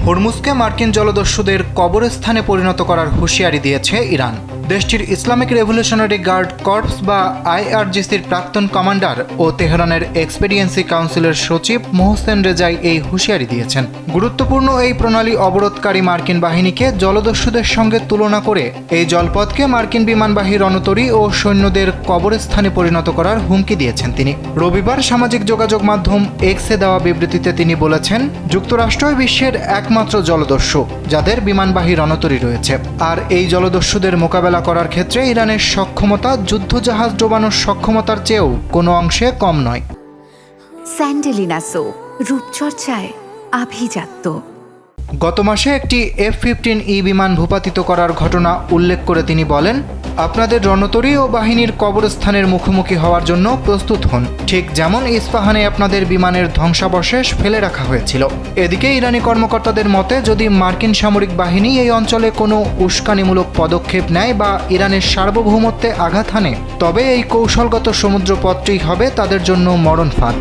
হরমুজকে মার্কিন জলদস্যুদের কবরস্থানে পরিণত করার হুঁশিয়ারি দিয়েছে ইরান। দেশটির ইসলামিক রেভলিউশনারি গার্ড কর্পস বা আইআরজিসির প্রাক্তন কমান্ডার ও তেহরানের এক্সপেরিয়েন্সি কাউন্সিলের সচিব মোহসেন রেজাই এই হুঁশিয়ারি দিয়েছেন। গুরুত্বপূর্ণ এই প্রণালী অবরোধকারী মার্কিন বাহিনীকে জলদস্যুদের সঙ্গে তুলনা করে এই জলপথকে মার্কিন বিমানবাহী রণতরী ও সৈন্যদের কবরস্থানে পরিণত করার হুমকি দিয়েছেন তিনি। রবিবার সামাজিক যোগাযোগ মাধ্যম এক্সে দেওয়া বিবৃতিতে তিনি বলেছেন, যুক্তরাষ্ট্রই বিশ্বের একমাত্র জলদস্যু যাদের বিমানবাহী রণতরী রয়েছে, আর এই জলদস্যুদের মোকাবেলা করার ক্ষেত্রে ইরানের সক্ষমতা যুদ্ধজাহাজ ডোবানোর সক্ষমতার চেয়েও কোনো অংশে কম নয়। স্যান্ডেলিনা সো, রূপচর্চায় আভিজাত্য। গত মাসে একটি F-15E বিমান ভূপাতিত করার ঘটনা উল্লেখ করে তিনি বলেন, আপনাদের রণতরী ও বাহিনীর কবরস্থানের মুখোমুখি হওয়ার জন্য প্রস্তুত হন, ঠিক যেমন ইস্পাহানে আপনাদের বিমানের ধ্বংসাবশেষ ফেলে রাখা হয়েছিল। এদিকে ইরানি কর্মকর্তাদের মতে, যদি মার্কিন সামরিক বাহিনী এই অঞ্চলে কোনো উস্কানিমূলক পদক্ষেপ নেয় বা ইরানের সার্বভৌমত্বে আঘাত হানে, তবে এই কৌশলগত সমুদ্রপথটি হবে তাদের জন্য মরণ ফাঁদ।